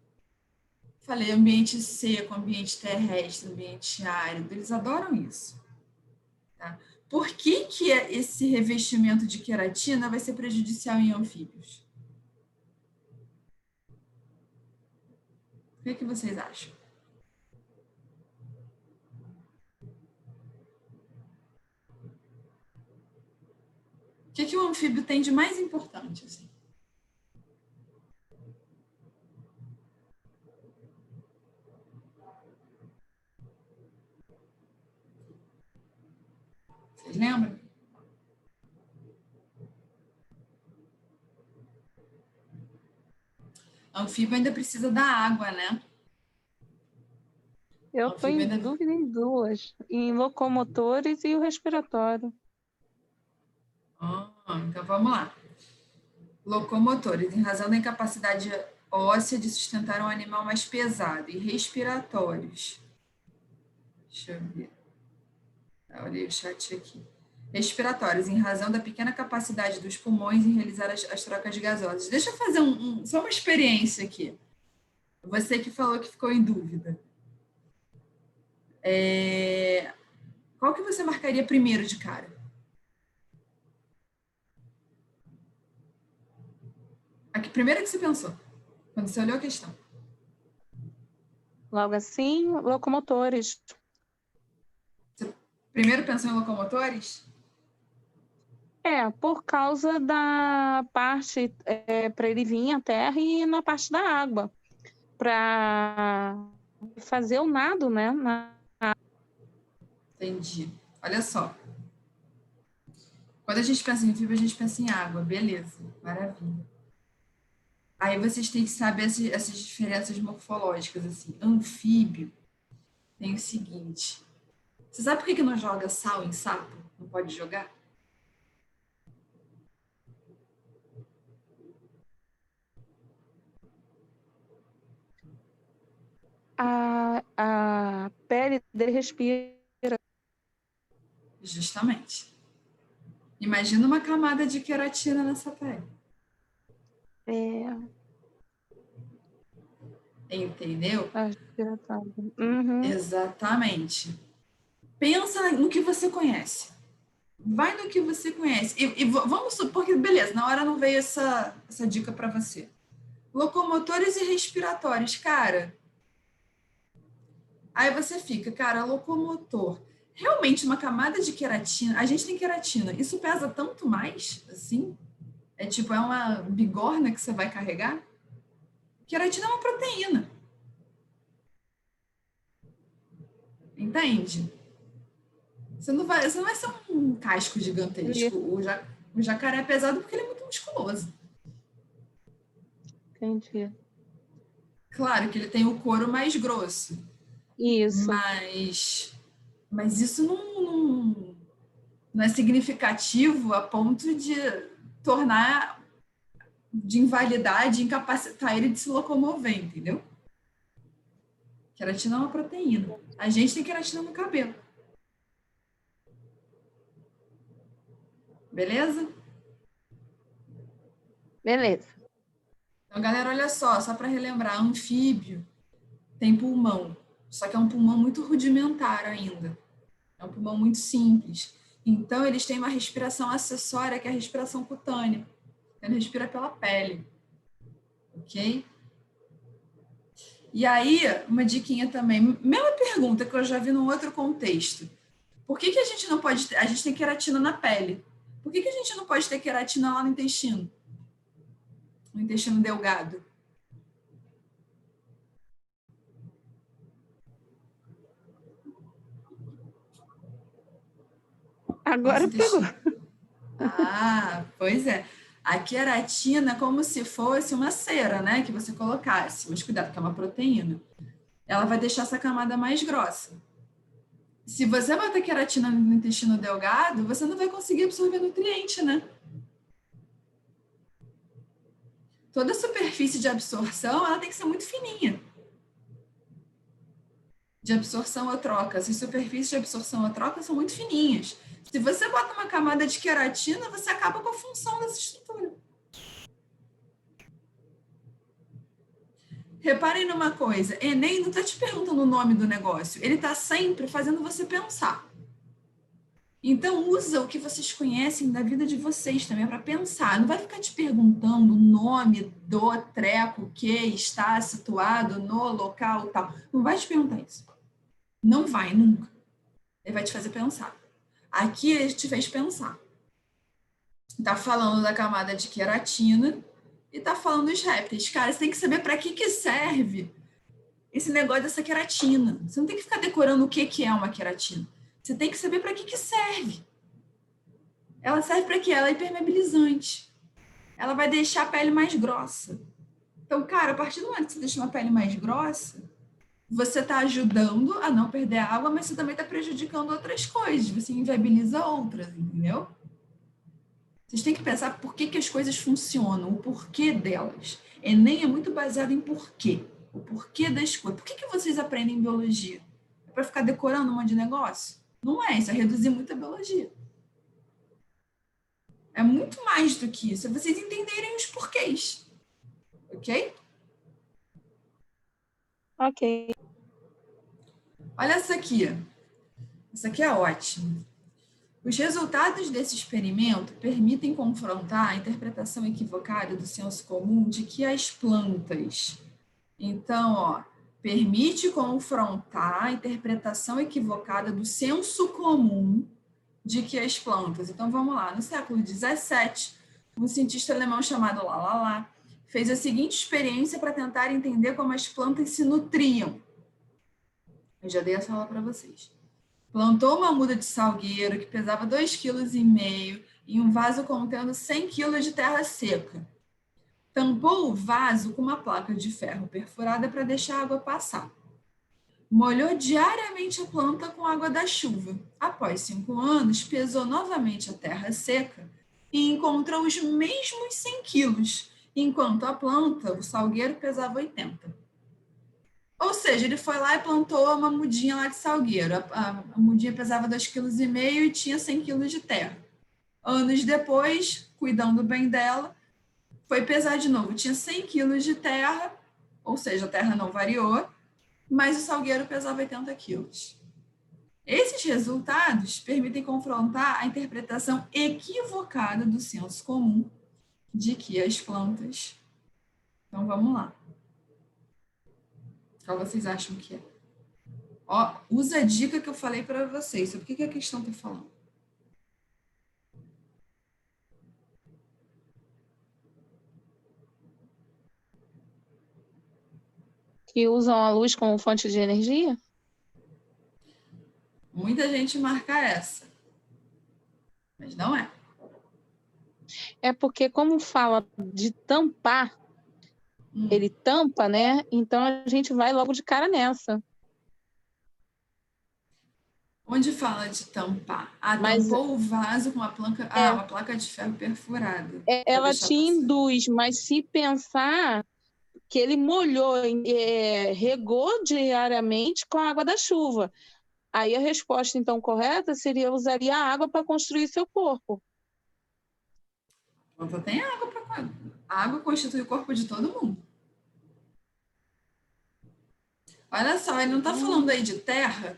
Speaker 2: Falei ambiente seco, ambiente terrestre, ambiente árido. Eles adoram isso. Tá? Por que esse revestimento de queratina vai ser prejudicial em anfíbios? O que vocês acham? O que o anfíbio tem de mais importante? Assim? Vocês lembram? O anfíbio ainda precisa da água, né?
Speaker 3: Eu estou em dúvida em duas, em locomotores e o respiratório.
Speaker 2: Então vamos lá. Locomotores, em razão da incapacidade óssea de sustentar um animal mais pesado, e respiratórios. Deixa eu ver. Olhei o chat aqui. Respiratórios, em razão da pequena capacidade dos pulmões em realizar as trocas gasosas. Deixa eu fazer só uma experiência aqui. Você que falou que ficou em dúvida. Qual que você marcaria primeiro de cara? A primeira que você pensou, quando você olhou a questão.
Speaker 3: Logo assim, locomotores.
Speaker 2: Você primeiro pensou em locomotores?
Speaker 3: Por causa da parte para ele vir à terra e na parte da água. Para fazer o nado, né?
Speaker 2: Entendi. Olha só. Quando a gente pensa em anfíbio, a gente pensa em água. Beleza, maravilha. Aí vocês têm que saber essas diferenças morfológicas. Assim. Anfíbio tem o seguinte. Você sabe por que não joga sal em sapo? Não pode jogar?
Speaker 3: A pele dele respira.
Speaker 2: Justamente. Imagina uma camada de queratina nessa pele. Entendeu?
Speaker 3: Uhum.
Speaker 2: Exatamente. Pensa no que você conhece. Vai no que você conhece. E vamos supor que, beleza, na hora não veio essa dica para você. Locomotores e respiratórios, cara. Aí você fica, cara, locomotor. Realmente uma camada de queratina. A gente tem queratina. Isso pesa tanto mais, assim? É uma bigorna que você vai carregar? Queratina é uma proteína. Entende? Você não vai ser um casco gigantesco. O jacaré é pesado porque ele é muito musculoso.
Speaker 3: Entendi.
Speaker 2: Claro que ele tem o couro mais grosso.
Speaker 3: Isso.
Speaker 2: Mas isso não é significativo a ponto de tornar, de invalidar, de incapacitar ele de se locomover, entendeu? Queratina é uma proteína. A gente tem queratina no cabelo. Beleza?
Speaker 3: Beleza.
Speaker 2: Então, galera, olha só para relembrar, anfíbio tem pulmão, só que é um pulmão muito rudimentar ainda. É um pulmão muito simples. Então, eles têm uma respiração acessória, que é a respiração cutânea. Ele respira pela pele. Ok? E aí, uma diquinha também. Mesma pergunta que eu já vi num outro contexto. Por que a gente não pode ter... A gente tem queratina na pele. Por que a gente não pode ter queratina lá no intestino? No intestino delgado?
Speaker 3: Agora pegou.
Speaker 2: Ah, pois é. A queratina é como se fosse uma cera, né? Que você colocasse. Mas cuidado, que é uma proteína. Ela vai deixar essa camada mais grossa. Se você botar queratina no intestino delgado, você não vai conseguir absorver nutriente, né? Toda a superfície de absorção, ela tem que ser muito fininha. De absorção ou troca. As superfícies de absorção ou troca são muito fininhas. Se você bota uma camada de queratina, você acaba com a função dessa estrutura. Reparem numa coisa, Enem não está te perguntando o nome do negócio, ele está sempre fazendo você pensar. Então, usa o que vocês conhecem da vida de vocês também para pensar. Não vai ficar te perguntando o nome do treco que está situado no local tal. Não vai te perguntar isso. Não vai, nunca. Ele vai te fazer pensar. Aqui ele te fez pensar. Está falando da camada de queratina e está falando dos répteis. Cara, você tem que saber para que serve esse negócio dessa queratina. Você não tem que ficar decorando o que é uma queratina. Você tem que saber para que serve. Ela serve para quê? Ela é impermeabilizante. Ela vai deixar a pele mais grossa. Então, cara, a partir do momento que você deixa uma pele mais grossa, você está ajudando a não perder água, mas você também está prejudicando outras coisas. Você inviabiliza outras, entendeu? Vocês têm que pensar por que as coisas funcionam, o porquê delas. Enem é muito baseado em porquê. O porquê das coisas. Por que vocês aprendem biologia? É para ficar decorando um monte de negócio? Não é, isso é reduzir muito a biologia. É muito mais do que isso, é vocês entenderem os porquês. Ok?
Speaker 3: Ok.
Speaker 2: Olha essa aqui. Essa aqui é ótima. Os resultados desse experimento permitem confrontar a interpretação equivocada do senso comum de que as plantas. Então, ó, permite confrontar a interpretação equivocada do senso comum de que as plantas. Então, vamos lá. No século XVII, um cientista alemão chamado Lalala fez a seguinte experiência para tentar entender como as plantas se nutriam. Eu já dei essa aula para vocês. Plantou uma muda de salgueiro que pesava 2,5 kg em um vaso contendo 100 kg de terra seca. Tampou o vaso com uma placa de ferro perfurada para deixar a água passar. Molhou diariamente a planta com água da chuva. Após 5 anos, pesou novamente a terra seca e encontrou os mesmos 100 quilos, enquanto a planta, o salgueiro, pesava 80. Ou seja, ele foi lá e plantou uma mudinha lá de salgueiro. A mudinha pesava 2,5 kg e tinha 100 kg de terra. Anos depois, cuidando bem dela, foi pesar de novo. Tinha 100 kg de terra, ou seja, a terra não variou, mas o salgueiro pesava 80 quilos. Esses resultados permitem confrontar a interpretação equivocada do senso comum de que as plantas... Então, vamos lá. Qual vocês acham que é? Ó, usa a dica que eu falei para vocês. Sobre o que a questão está falando?
Speaker 3: que usam a luz como fonte de energia?
Speaker 2: Muita gente marca essa, mas não é.
Speaker 3: É porque, como fala de tampar, ele tampa, né? Então a gente vai logo de cara nessa.
Speaker 2: Onde fala de tampar? Ah,
Speaker 3: Mas
Speaker 2: tampou o vaso com uma placa de ferro perfurada. Para
Speaker 3: ela
Speaker 2: deixar
Speaker 3: te
Speaker 2: passar.
Speaker 3: induz, mas se pensar que ele molhou, regou diariamente com a água da chuva. Aí a resposta, então, correta seria usaria a água para construir seu corpo.
Speaker 2: A planta tem água para. A água constitui o corpo de todo mundo. Olha só, ele não está falando aí de terra?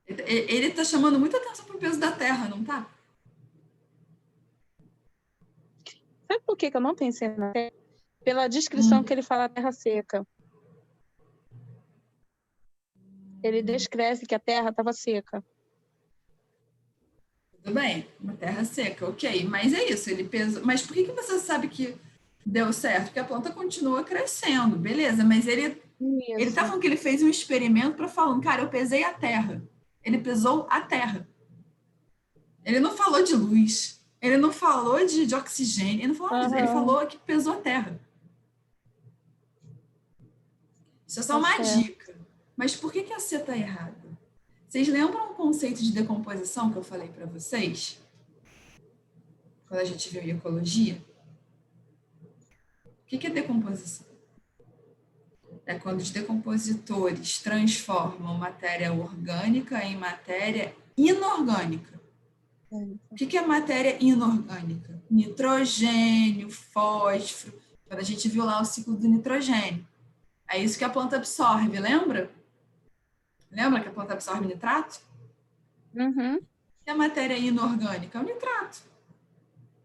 Speaker 2: Ele está chamando muita atenção para o peso da terra, não tá?
Speaker 3: Sabe por que eu não pensei na terra? Pela descrição que ele fala da terra seca. Ele descreve que a terra estava seca.
Speaker 2: Tudo bem, uma terra seca, ok. Mas é isso, ele pesou. Mas por que você sabe que deu certo? Porque a planta continua crescendo, beleza, mas ele tá falando que ele fez um experimento para falando, cara, eu pesei a terra. Ele pesou a terra. Ele não falou de luz, ele não falou de oxigênio, ele não falou disso, ele falou que pesou a terra. Isso é só uma dica. Mas por que a C está errada? Vocês lembram o conceito de decomposição que eu falei para vocês? Quando a gente viu em ecologia? O que é decomposição? É quando os decompositores transformam matéria orgânica em matéria inorgânica. O que é matéria inorgânica? Nitrogênio, fósforo. Quando a gente viu lá o ciclo do nitrogênio. É isso que a planta absorve, lembra? Lembra que a planta absorve nitrato?
Speaker 3: Uhum.
Speaker 2: O que é matéria inorgânica? É o nitrato.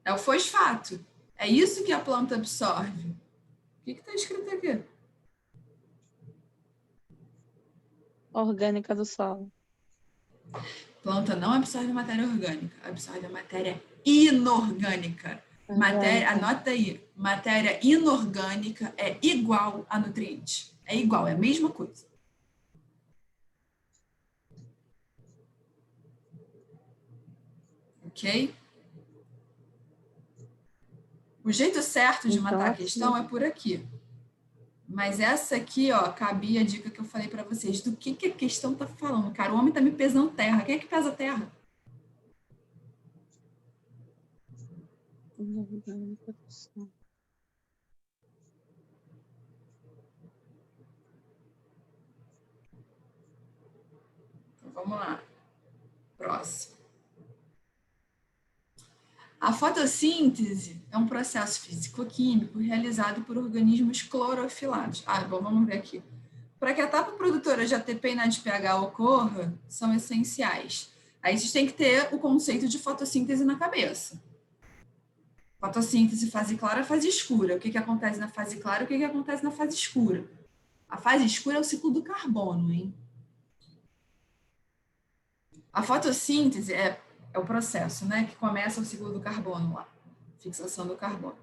Speaker 2: É o fosfato. É isso que a planta absorve. O que está escrito aqui?
Speaker 3: Orgânica do solo.
Speaker 2: Planta não absorve matéria orgânica, absorve a matéria inorgânica. Anota aí, matéria inorgânica é igual a nutriente. É igual, é a mesma coisa. Ok? O jeito certo de matar a questão é por aqui. Mas essa aqui, ó, cabia a dica que eu falei para vocês. Do que a questão tá falando? Cara, o homem tá me pesando terra. Quem é que pesa terra?
Speaker 3: Então,
Speaker 2: vamos lá. Próximo. A fotossíntese é um processo físico-químico realizado por organismos clorofilados. Bom, vamos ver aqui. Para que a etapa produtora de ATP e NADPH ocorra, são essenciais. Aí vocês têm que ter o conceito de fotossíntese na cabeça. Fotossíntese, fase clara, fase escura. O que acontece na fase clara e o que acontece na fase escura? A fase escura é o ciclo do carbono, hein? A fotossíntese é o processo, né, que começa o ciclo do carbono lá, fixação do carbono.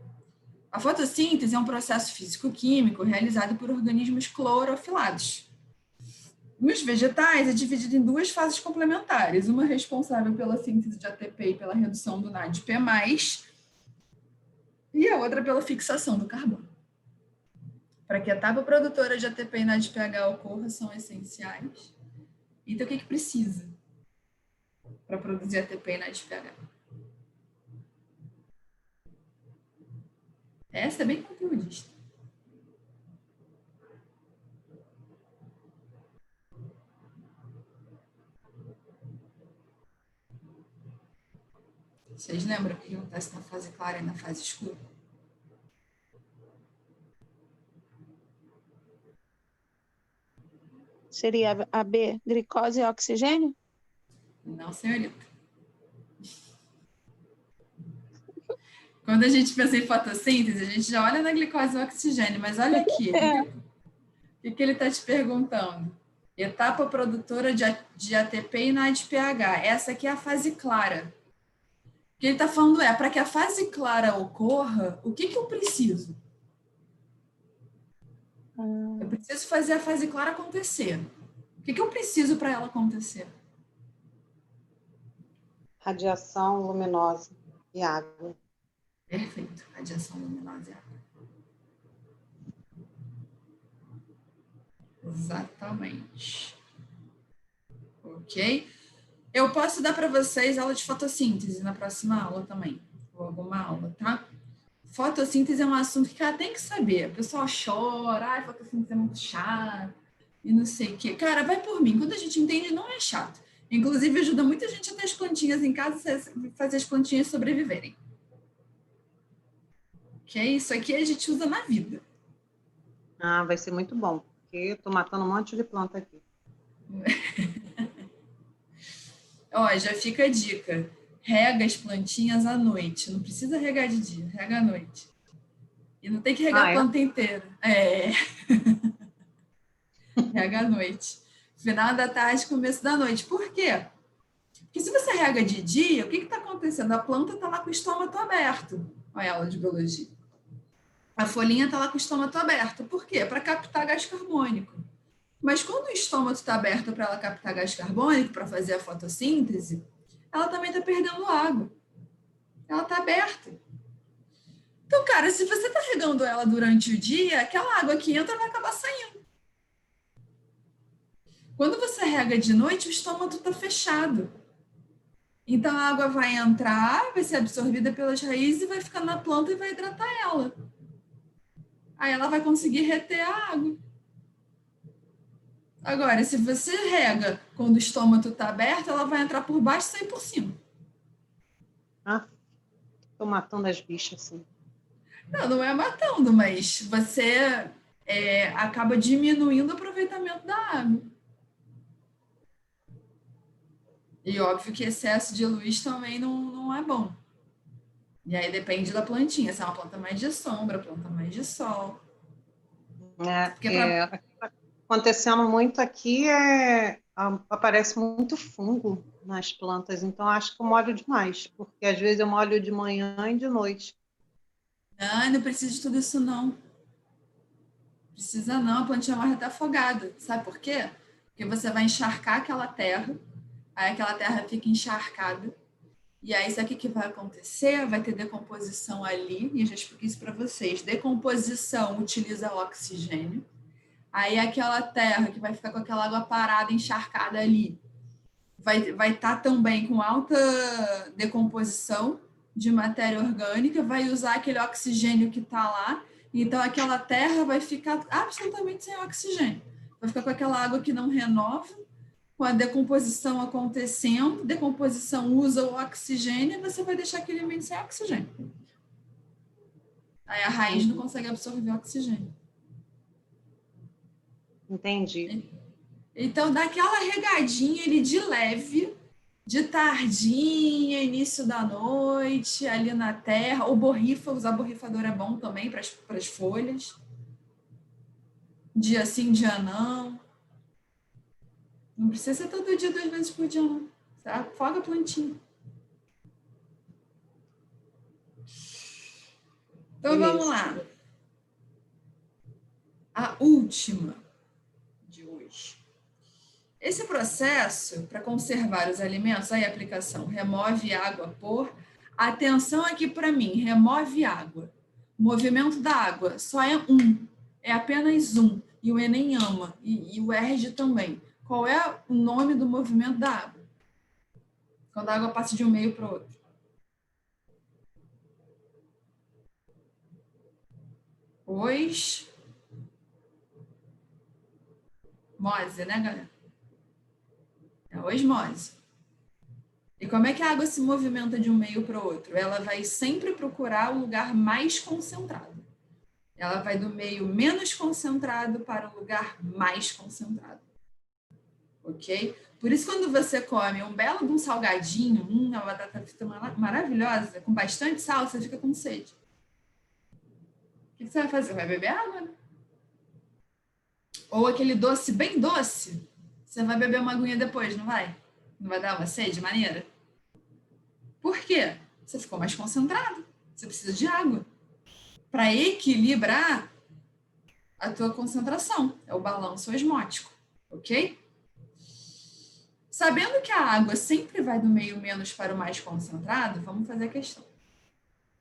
Speaker 2: A fotossíntese é um processo físico-químico realizado por organismos clorofilados. Nos vegetais, é dividido em duas fases complementares, uma responsável pela síntese de ATP e pela redução do NADP+, e a outra pela fixação do carbono. Para que a etapa produtora de ATP e NADPH ocorra, são essenciais. Então, o que precisa para produzir ATP e NADPH? Essa é bem conteudista. Vocês lembram o que acontece na fase clara e na fase escura?
Speaker 3: Seria a B, glicose e oxigênio?
Speaker 2: Não, senhorita. Quando a gente pensa em fotossíntese, a gente já olha na glicose e no oxigênio, mas olha aqui, o que ele está te perguntando? Etapa produtora de ATP e NADPH. Essa aqui é a fase clara. que ele está falando é, para que a fase clara ocorra, o que eu preciso? Eu preciso fazer a fase clara acontecer. O que eu preciso para ela acontecer?
Speaker 5: Radiação luminosa e água.
Speaker 2: Perfeito. Radiação luminosa e água. Exatamente. Ok? Eu posso dar para vocês aula de fotossíntese na próxima aula também. Ou alguma aula, tá? Fotossíntese é um assunto que cara tem que saber. O pessoal chora, ai, fotossíntese é muito chato, e não sei o quê. Cara, vai por mim. Quando a gente entende, não é chato. Inclusive, ajuda muita gente a ter as plantinhas em casa e fazer as plantinhas sobreviverem. Ok? Isso aqui a gente usa na vida.
Speaker 5: Ah, vai ser muito bom, porque eu estou matando um monte de planta aqui.
Speaker 2: Ó, já fica a dica. Rega as plantinhas à noite. Não precisa regar de dia, rega à noite. E não tem que regar a planta inteira. Rega à noite. Final da tarde, começo da noite. Por quê? Porque se você rega de dia, o que está acontecendo? A planta está lá com o estômago aberto. Olha a aula de biologia. A folhinha está lá com o estômago aberto. Por quê? Para captar gás carbônico. Mas quando o estômago está aberto para ela captar gás carbônico, para fazer a fotossíntese, ela também está perdendo água. Ela está aberta. Então, cara, se você está regando ela durante o dia, aquela água que entra vai acabar saindo. Quando você rega de noite, o estômago está fechado. Então, a água vai entrar, vai ser absorvida pelas raízes e vai ficar na planta e vai hidratar ela. Aí ela vai conseguir reter a água. Agora, se você rega quando o estômago está aberto, ela vai entrar por baixo e sair por cima.
Speaker 5: Ah, estou matando as bichas, assim.
Speaker 2: Não é matando, mas você acaba diminuindo o aproveitamento da água. E óbvio que excesso de luz também não é bom. E aí depende da plantinha. Se é uma planta mais de sombra, planta mais de sol.
Speaker 5: Acontecendo muito aqui, aparece muito fungo nas plantas, então acho que eu molho demais, porque às vezes eu molho de manhã e de noite.
Speaker 2: Não precisa de tudo isso, não. Precisa não, a plantinha morre até afogada. Sabe por quê? Porque você vai encharcar aquela terra, aí aquela terra fica encharcada, e aí sabe o que vai acontecer? Vai ter decomposição ali, e eu já expliquei isso para vocês. Decomposição utiliza oxigênio. Aí aquela terra que vai ficar com aquela água parada, encharcada ali, vai estar também com alta decomposição de matéria orgânica, vai usar aquele oxigênio que está lá, então aquela terra vai ficar absolutamente sem oxigênio. Vai ficar com aquela água que não renova, com a decomposição acontecendo, decomposição usa o oxigênio, e você vai deixar aquele ambiente sem oxigênio. Aí a raiz não consegue absorver oxigênio.
Speaker 5: Entendi.
Speaker 2: Então, dá aquela regadinha ali de leve, de tardinha, início da noite, ali na terra. Ou usar borrifador é bom também para as folhas. Dia sim, dia não. Não precisa ser todo dia, 2 vezes por dia, não. Você afoga a plantinha. Então, vamos lá. A última de hoje. Esse processo, para conservar os alimentos, aí a aplicação remove água por... Atenção aqui para mim, remove água. O movimento da água só é é apenas um. E o Enem ama, e o ERG também. Qual é o nome do movimento da água? Quando a água passa de um meio para o outro. Osmose, né, galera? É a osmose. E como é que a água se movimenta de um meio para o outro? Ela vai sempre procurar o lugar mais concentrado. Ela vai do meio menos concentrado para o lugar mais concentrado. Ok? Por isso, quando você come um belo de um salgadinho, uma batata frita maravilhosa, com bastante sal, você fica com sede. O que você vai fazer? Vai beber água, né? Ou aquele doce bem doce, você vai beber uma aguinha depois, não vai? Não vai dar uma sede maneira? Por quê? você ficou mais concentrado. Você precisa de água para equilibrar a tua concentração. É o balanço osmótico, ok? Sabendo que a água sempre vai do meio menos para o mais concentrado, vamos fazer a questão.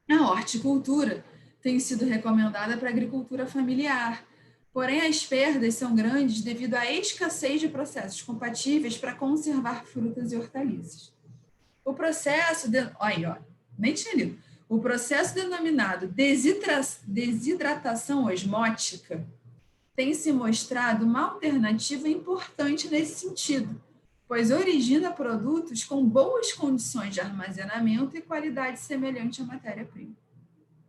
Speaker 2: A horticultura tem sido recomendada para a agricultura familiar, porém as perdas são grandes devido à escassez de processos compatíveis para conservar frutas e hortaliças. O processo, nem tinha lido. O processo denominado desidratação osmótica tem se mostrado uma alternativa importante nesse sentido, pois origina produtos com boas condições de armazenamento e qualidade semelhante à matéria-prima.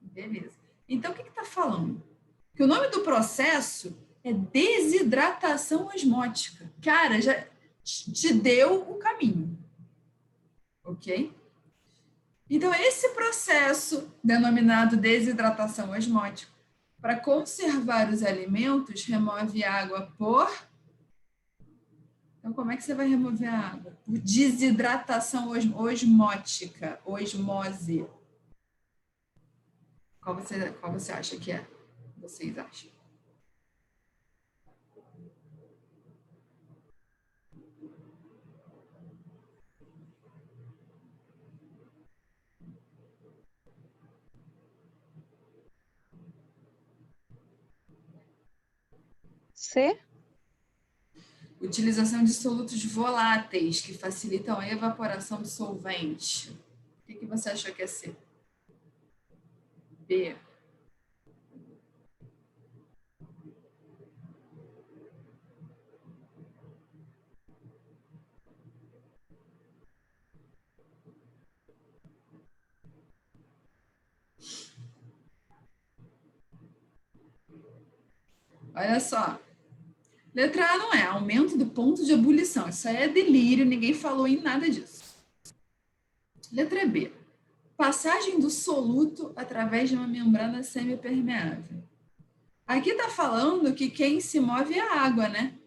Speaker 2: Beleza. Então, o que está falando? Que o nome do processo é desidratação osmótica. Cara, já te deu o caminho. Ok? Então, esse processo, denominado desidratação osmótica, para conservar os alimentos, remove água por... Então, como é que você vai remover a água? Por desidratação osmótica, osmose. Qual você acha que é? Vocês acham?
Speaker 3: C?
Speaker 2: Utilização de solutos voláteis que facilitam a evaporação do solvente. O que você achou que é C? B. Olha só. Letra A não é aumento do ponto de ebulição. Isso aí é delírio, ninguém falou em nada disso. Letra B. Passagem do soluto através de uma membrana semipermeável. Aqui está falando que quem se move é a água, né?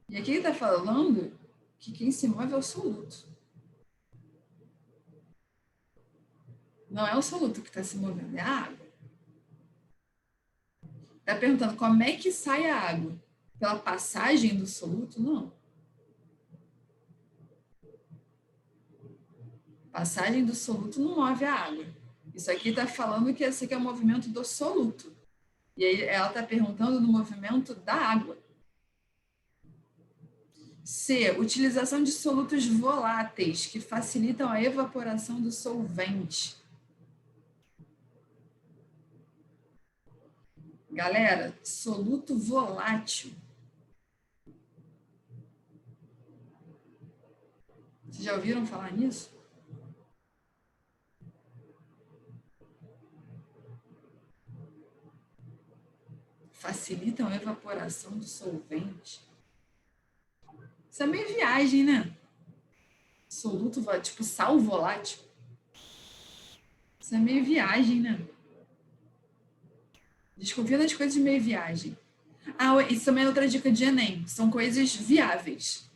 Speaker 2: E aqui está falando que quem se move é o soluto. Não é o soluto que está se movendo, é a água. Está perguntando como é que sai a água? Pela passagem do soluto? Não. Passagem do soluto não move a água. Isso aqui está falando que esse aqui é o movimento do soluto. E aí ela está perguntando do movimento da água. C. Utilização de solutos voláteis que facilitam a evaporação do solvente. Galera, soluto volátil. Vocês já ouviram falar nisso? Facilitam a evaporação do solvente. Isso é meio viagem, né? Soluto volátil, tipo sal volátil. Isso é meio viagem, né? Desconfia das coisas de meio viagem. Ah, isso também é outra dica de Enem. São coisas viáveis.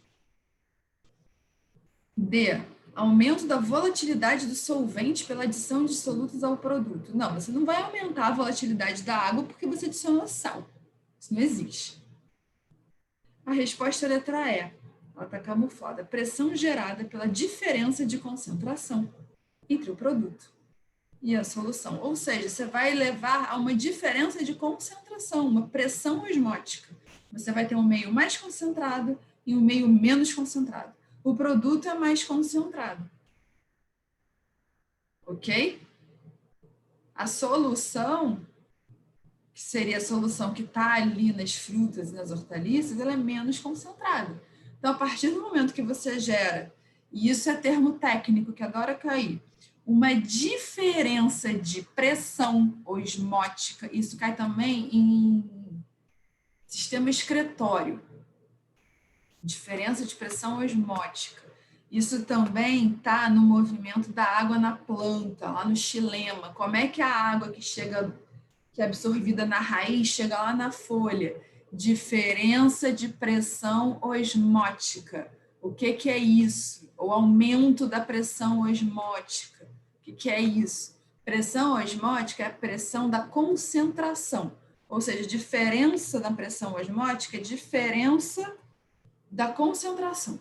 Speaker 2: D. Aumento da volatilidade do solvente pela adição de solutos ao produto. Não, você não vai aumentar a volatilidade da água porque você adicionou sal. Isso não existe. A resposta é a letra E. Ela está camuflada. Pressão gerada pela diferença de concentração entre o produto e a solução. Ou seja, você vai levar a uma diferença de concentração, uma pressão osmótica. Você vai ter um meio mais concentrado e um meio menos concentrado. O produto é mais concentrado. Ok? A solução, que seria a solução que está ali nas frutas e nas hortaliças, ela é menos concentrada. Então, a partir do momento que você gera, e isso é termo técnico que adora cair, uma diferença de pressão osmótica, isso cai também em sistema excretório. Diferença de pressão osmótica. Isso também está no movimento da água na planta, lá no xilema. Como é que a água que é absorvida na raiz chega lá na folha? Diferença de pressão osmótica. O que é isso? O aumento da pressão osmótica. O que é isso? Pressão osmótica é a pressão da concentração. Ou seja, diferença da pressão osmótica é diferença da concentração.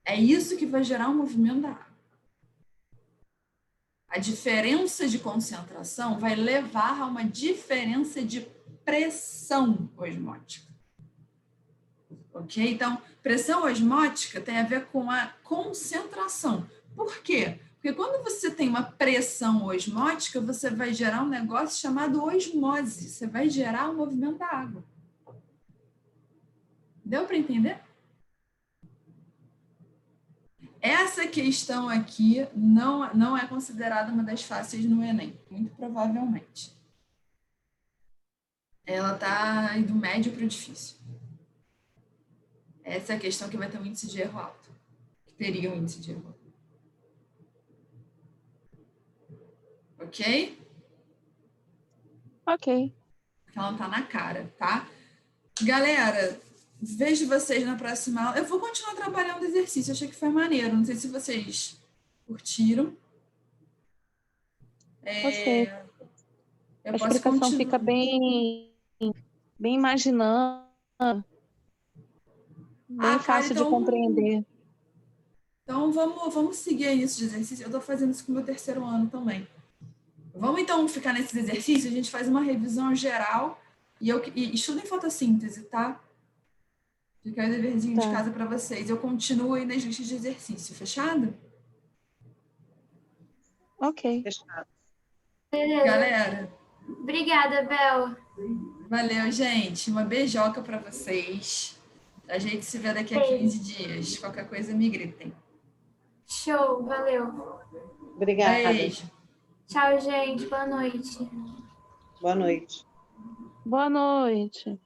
Speaker 2: É isso que vai gerar o movimento da água. A diferença de concentração vai levar a uma diferença de pressão osmótica. Ok? Então, pressão osmótica tem a ver com a concentração. Por quê? Porque quando você tem uma pressão osmótica, você vai gerar um negócio chamado osmose. Você vai gerar o movimento da água. Deu para entender? Essa questão aqui não é considerada uma das fáceis no Enem, muito provavelmente. Ela está do médio para o difícil. Essa é a questão que vai ter um índice de erro alto. Que teria um índice de erro alto. Ok?
Speaker 3: Ok.
Speaker 2: Porque ela não tá na cara, tá? Galera, vejo vocês na próxima aula. Eu vou continuar trabalhando o exercício, achei que foi maneiro. Não sei se vocês curtiram.
Speaker 3: Gostei.
Speaker 2: Eu
Speaker 3: A
Speaker 2: posso
Speaker 3: explicação
Speaker 2: continuar.
Speaker 3: fica bem imaginando, bem
Speaker 2: cara,
Speaker 3: fácil de
Speaker 2: então,
Speaker 3: compreender.
Speaker 2: Então, vamos seguir isso de exercício. Eu tô fazendo isso com o meu terceiro ano também. Vamos, então, ficar nesses exercícios. A gente faz uma revisão geral e estudem fotossíntese, tá? Fica aí o deverzinho de casa para vocês. Eu continuo aí nas listas de exercício. Fechado?
Speaker 3: Ok.
Speaker 5: Fechado.
Speaker 1: Beleza.
Speaker 2: Galera,
Speaker 1: Obrigada, Bel.
Speaker 2: valeu, gente. Uma beijoca para vocês. A gente se vê daqui a 15 dias. Qualquer coisa, me gritem.
Speaker 1: Show, valeu.
Speaker 5: Obrigada.
Speaker 2: Beijo.
Speaker 1: Tchau, gente. Boa noite.
Speaker 5: Boa noite.
Speaker 3: Boa noite.